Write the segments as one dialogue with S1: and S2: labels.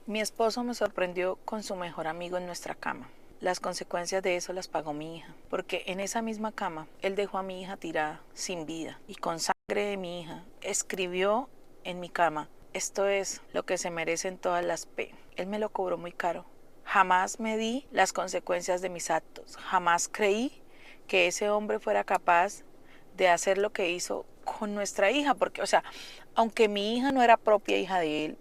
S1: Mi esposo me sorprendió con su mejor amigo en nuestra cama. Las consecuencias de eso las pagó mi hija, porque en esa misma cama él dejó a mi hija tirada, sin vida, y con sangre de mi hija escribió en mi cama: esto es lo que se merecen todas las P. Él me lo cobró muy caro. Jamás me di las consecuencias de mis actos, jamás creí que ese hombre fuera capaz de hacer lo que hizo con nuestra hija, porque, o sea, aunque mi hija no era propia hija de él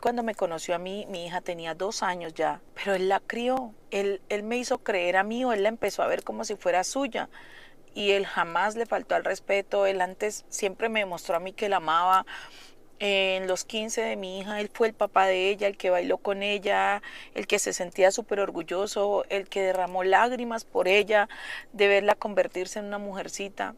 S1: cuando me conoció a mí, mi hija tenía 2 años ya, pero él la crió, él me hizo creer a mí, o él la empezó a ver como si fuera suya, y él jamás le faltó al respeto. Él antes siempre me demostró a mí que la amaba. En los 15 de mi hija, él fue el papá de ella, el que bailó con ella, el que se sentía súper orgulloso, el que derramó lágrimas por ella, de verla convertirse en una mujercita.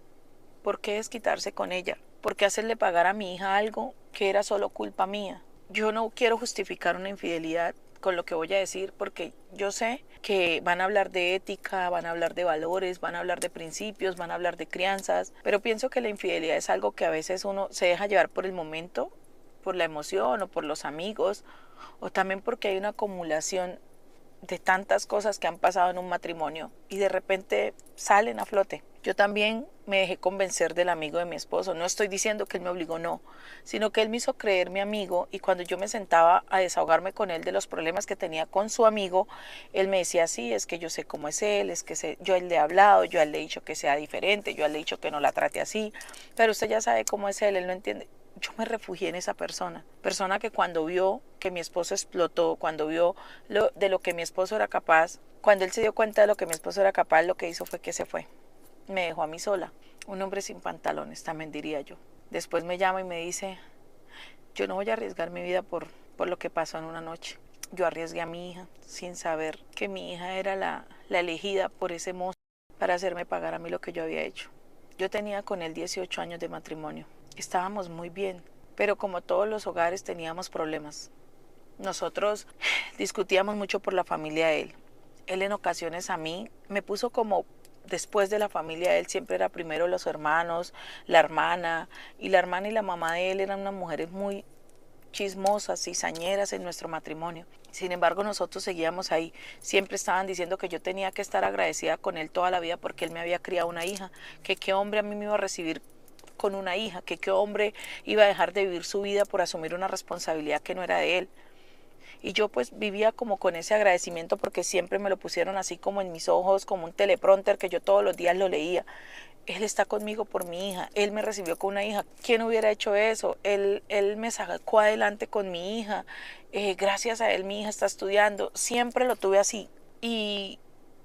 S1: ¿Por qué desquitarse con ella? ¿Por qué hacerle pagar a mi hija algo que era solo culpa mía? Yo no quiero justificar una infidelidad con lo que voy a decir, porque yo sé que van a hablar de ética, van a hablar de valores, van a hablar de principios, van a hablar de crianzas, pero pienso que la infidelidad es algo que a veces uno se deja llevar por el momento, por la emoción o por los amigos, o también porque hay una acumulación de tantas cosas que han pasado en un matrimonio y de repente salen a flote. Yo también me dejé convencer del amigo de mi esposo. No estoy diciendo que él me obligó, no, sino que él me hizo creer mi amigo, y cuando yo me sentaba a desahogarme con él de los problemas que tenía con su amigo, él me decía: sí, es que yo sé cómo es él, es que yo a él le he hablado, yo a él le he dicho que sea diferente, yo a él le he dicho que no la trate así, pero usted ya sabe cómo es él no entiende. Yo me refugié en esa persona que cuando vio que mi esposo explotó, cuando vio de lo que mi esposo era capaz, cuando él se dio cuenta de lo que mi esposo era capaz, lo que hizo fue que se fue. Me dejó a mí sola. Un hombre sin pantalones, también diría yo. Después me llama y me dice: yo no voy a arriesgar mi vida por lo que pasó en una noche. Yo arriesgué a mi hija sin saber que mi hija era la elegida por ese mozo para hacerme pagar a mí lo que yo había hecho. Yo tenía con él 18 años de matrimonio. Estábamos muy bien, pero como todos los hogares teníamos problemas. Nosotros discutíamos mucho por la familia de él. Él en ocasiones a mí me puso como después de la familia de él. Siempre era primero los hermanos, la hermana, y la hermana y la mamá de él eran unas mujeres muy chismosas, cizañeras en nuestro matrimonio. Sin embargo, nosotros seguíamos ahí. Siempre estaban diciendo que yo tenía que estar agradecida con él toda la vida porque él me había criado una hija, que qué hombre a mí me iba a recibir con una hija, que qué hombre iba a dejar de vivir su vida por asumir una responsabilidad que no era de él. Y yo pues vivía como con ese agradecimiento, porque siempre me lo pusieron así como en mis ojos, como un teleprompter que yo todos los días lo leía. Él está conmigo por mi hija, él me recibió con una hija. ¿Quién hubiera hecho eso? Él me sacó adelante con mi hija. Gracias a él mi hija está estudiando. Siempre lo tuve así. Y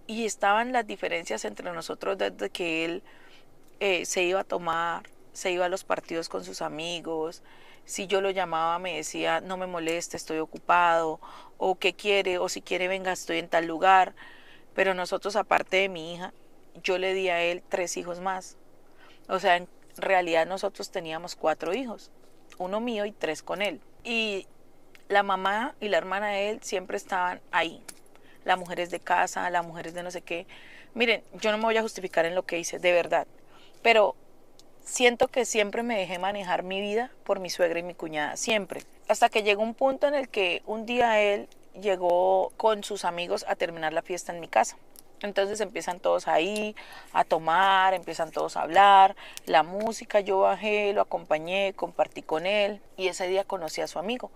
S1: estaban las diferencias entre nosotros desde que él se iba a tomar, se iba a los partidos con sus amigos. Si yo lo llamaba me decía: no me moleste, estoy ocupado, o qué quiere, o si quiere venga, estoy en tal lugar. Pero nosotros, aparte de mi hija, yo le di a él 3 hijos más. O sea, en realidad nosotros teníamos 4 hijos, uno mío y 3 con él. Y la mamá y la hermana de él siempre estaban ahí. Las mujeres de casa, las mujeres de no sé qué. Miren, yo no me voy a justificar en lo que hice, de verdad. Pero siento que siempre me dejé manejar mi vida por mi suegra y mi cuñada, siempre. Hasta que llegó un punto en el que un día él llegó con sus amigos a terminar la fiesta en mi casa. Entonces empiezan todos ahí a tomar, empiezan todos a hablar, la música, yo bajé, lo acompañé, compartí con él, y ese día conocí a su amigo.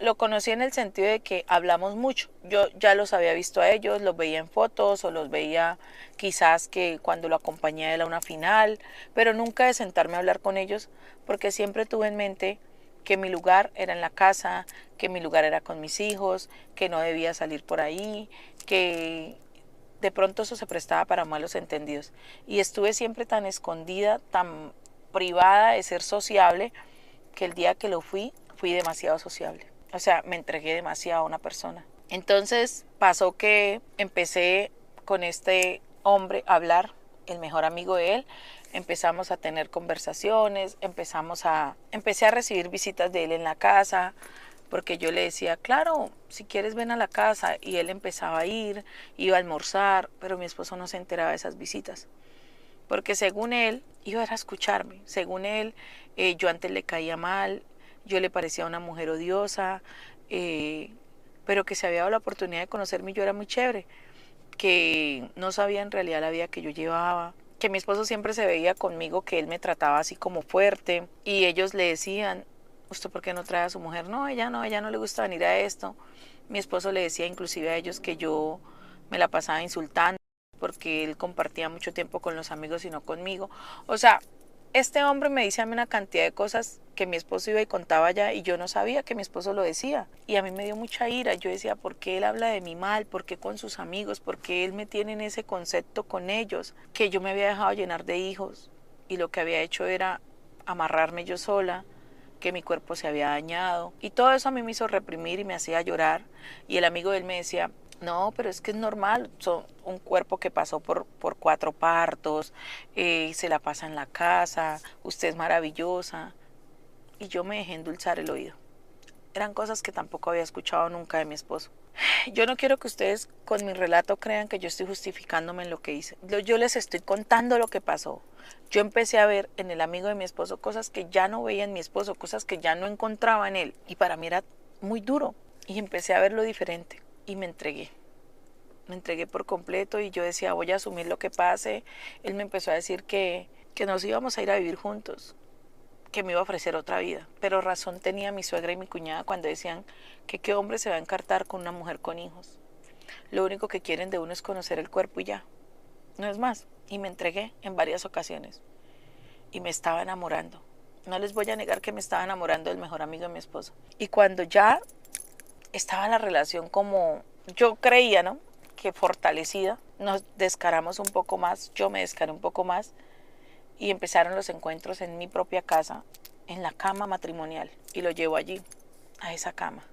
S1: Lo conocí en el sentido de que hablamos mucho. Yo ya los había visto a ellos, los veía en fotos o los veía quizás que cuando lo acompañé a él a una final, pero nunca de sentarme a hablar con ellos, porque siempre tuve en mente que mi lugar era en la casa, que mi lugar era con mis hijos, que no debía salir por ahí, que de pronto eso se prestaba para malos entendidos. Y estuve siempre tan escondida, tan privada de ser sociable, que el día que lo fui demasiado sociable. O sea, me entregué demasiado a una persona. Entonces pasó que empecé con este hombre a hablar, el mejor amigo de él. Empezamos a tener conversaciones, empecé a recibir visitas de él en la casa, porque yo le decía: claro, si quieres ven a la casa, y él empezaba a ir, iba a almorzar, pero mi esposo no se enteraba de esas visitas, porque según él iba a escucharme, según él yo antes le caía mal, yo le parecía una mujer odiosa, pero que se había dado la oportunidad de conocerme y yo era muy chévere, que no sabía en realidad la vida que yo llevaba, que mi esposo siempre se veía conmigo, que él me trataba así como fuerte y ellos le decían, ¿usted por qué no trae a su mujer? No, ella no le gusta venir a esto. Mi esposo le decía inclusive a ellos que yo me la pasaba insultando porque él compartía mucho tiempo con los amigos y no conmigo. O sea, este hombre me dice a mí una cantidad de cosas que mi esposo iba y contaba allá y yo no sabía que mi esposo lo decía. Y a mí me dio mucha ira. Yo decía, ¿por qué él habla de mí mal? ¿Por qué con sus amigos? ¿Por qué él me tiene en ese concepto con ellos? Que yo me había dejado llenar de hijos y lo que había hecho era amarrarme yo sola, que mi cuerpo se había dañado. Y todo eso a mí me hizo reprimir y me hacía llorar. Y el amigo de él me decía, no, pero es que es normal, son un cuerpo que pasó por 4 partos, se la pasa en la casa, usted es maravillosa. Y yo me dejé endulzar el oído. Eran cosas que tampoco había escuchado nunca de mi esposo. Yo no quiero que ustedes con mi relato crean que yo estoy justificándome en lo que hice. Yo les estoy contando lo que pasó. Yo empecé a ver en el amigo de mi esposo cosas que ya no veía en mi esposo, cosas que ya no encontraba en él. Y para mí era muy duro. Y empecé a verlo diferente. Y me entregué. Me entregué por completo y yo decía, voy a asumir lo que pase. Él me empezó a decir que nos íbamos a ir a vivir juntos, que me iba a ofrecer otra vida. Pero razón tenía mi suegra y mi cuñada cuando decían que qué hombre se va a encartar con una mujer con hijos. Lo único que quieren de uno es conocer el cuerpo y ya. No es más. Y me entregué en varias ocasiones. Y me estaba enamorando. No les voy a negar que me estaba enamorando del mejor amigo de mi esposo. Y cuando ya estaba la relación como yo creía, ¿no? Que fortalecida, nos descaramos un poco más, yo me descaré un poco más y empezaron los encuentros en mi propia casa, en la cama matrimonial, y lo llevo allí, a esa cama.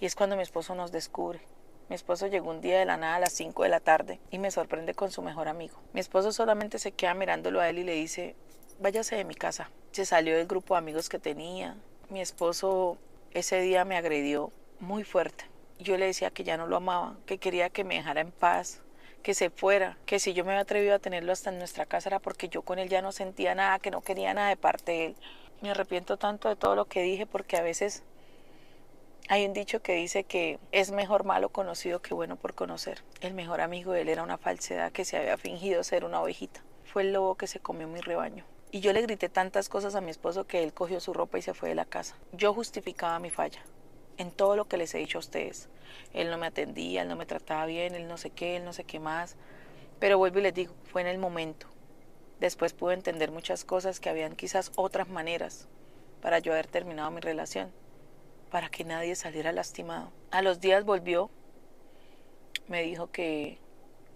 S1: Y es cuando mi esposo nos descubre. Mi esposo llegó un día de la nada a las 5 de la tarde y me sorprende con su mejor amigo. Mi esposo solamente se queda mirándolo a él y le dice, váyase de mi casa. Se salió del grupo de amigos que tenía. Mi esposo ese día me agredió muy fuerte. Yo le decía que ya no lo amaba, que quería que me dejara en paz, que se fuera, que si yo me había atrevido a tenerlo hasta en nuestra casa era porque yo con él ya no sentía nada, que no quería nada de parte de él. Me arrepiento tanto de todo lo que dije porque a veces hay un dicho que dice que es mejor malo conocido que bueno por conocer. El mejor amigo de él era una falsedad que se había fingido ser una ovejita. Fue el lobo que se comió mi rebaño. Y yo le grité tantas cosas a mi esposo que él cogió su ropa y se fue de la casa. Yo justificaba mi falla en todo lo que les he dicho a ustedes. Él no me atendía, él no me trataba bien, él no sé qué más. Pero vuelvo y les digo, fue en el momento. Después pude entender muchas cosas que habían quizás otras maneras para yo haber terminado mi relación, para que nadie saliera lastimado. A los días volvió, me dijo que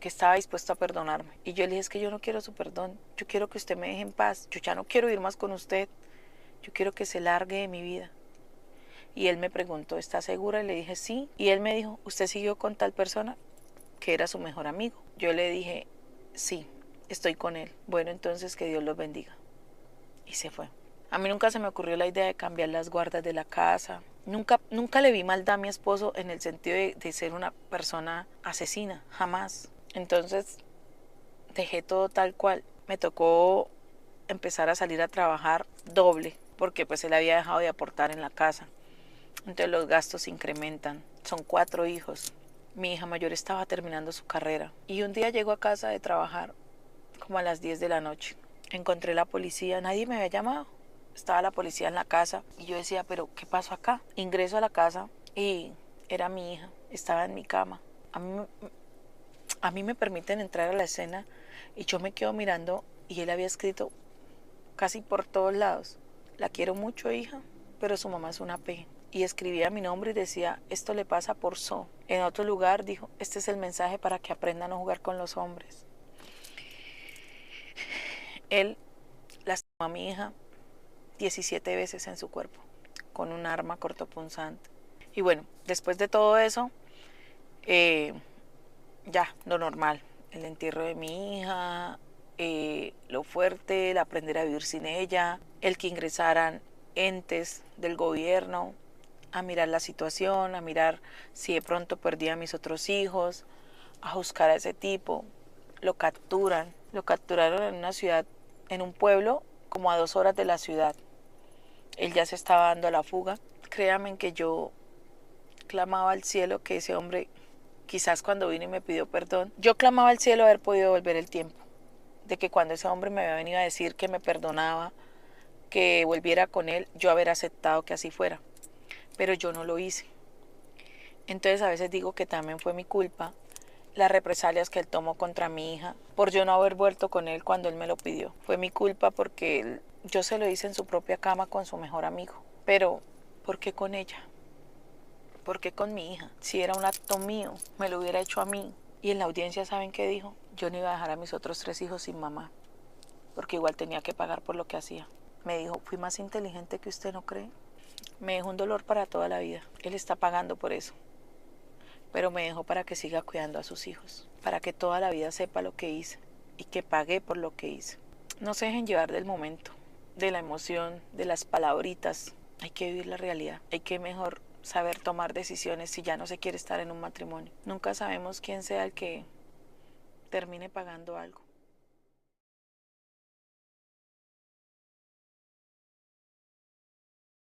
S1: estaba dispuesto a perdonarme. Y yo le dije, es que yo no quiero su perdón, yo quiero que usted me deje en paz, yo ya no quiero ir más con usted, yo quiero que se largue de mi vida. Y él me preguntó, ¿está segura? Y le dije, sí. Y él me dijo, ¿usted siguió con tal persona? Que era su mejor amigo. Yo le dije, sí, estoy con él. Bueno, entonces que Dios los bendiga. Y se fue. A mí nunca se me ocurrió la idea de cambiar las guardas de la casa. Nunca le vi maldad a mi esposo en el sentido de ser una persona asesina, jamás. Entonces dejé todo tal cual. Me tocó empezar a salir a trabajar doble, porque pues él había dejado de aportar en la casa. Entonces los gastos se incrementan. Son 4 hijos. Mi hija mayor estaba terminando su carrera. Y un día llego a casa de trabajar como a las 10 de la noche. Encontré la policía, nadie me había llamado. Estaba la policía en la casa y yo decía, pero ¿qué pasó acá? Ingreso a la casa y era mi hija, estaba en mi cama. A mí me permiten entrar a la escena y yo me quedo mirando y él había escrito casi por todos lados, la quiero mucho, hija, pero su mamá es una P. Y escribía mi nombre y decía, esto le pasa por so. En otro lugar dijo, este es el mensaje para que aprendan a jugar con los hombres. Él lastimó a mi hija 17 veces en su cuerpo con un arma cortopunzante. Y bueno, después de todo eso, ya, lo normal. El entierro de mi hija, lo fuerte, el aprender a vivir sin ella, el que ingresaran entes del gobierno a mirar la situación, a mirar si de pronto perdía a mis otros hijos, a buscar a ese tipo. Lo capturaron en una ciudad, en un pueblo como a 2 horas de la ciudad. Él ya se estaba dando a la fuga. Créanme que yo clamaba al cielo que ese hombre, quizás cuando vino y me pidió perdón, yo clamaba al cielo haber podido volver el tiempo, de que cuando ese hombre me había venido a decir que me perdonaba, que volviera con él, yo haber aceptado que así fuera, pero yo no lo hice. Entonces a veces digo que también fue mi culpa las represalias que él tomó contra mi hija por yo no haber vuelto con él cuando él me lo pidió. Fue mi culpa porque yo se lo hice en su propia cama con su mejor amigo. Pero, ¿por qué con ella? ¿Por qué con mi hija? Si era un acto mío, me lo hubiera hecho a mí. Y en la audiencia, ¿saben qué dijo? Yo no iba a dejar a mis otros 3 hijos sin mamá, porque igual tenía que pagar por lo que hacía. Me dijo, fui más inteligente que usted no cree. Me dejó un dolor para toda la vida. Él está pagando por eso. Pero me dejó para que siga cuidando a sus hijos, para que toda la vida sepa lo que hice y que pagué por lo que hice. No se dejen llevar del momento, de la emoción, de las palabritas. Hay que vivir la realidad. Hay que mejor saber tomar decisiones si ya no se quiere estar en un matrimonio. Nunca sabemos quién sea el que termine pagando algo.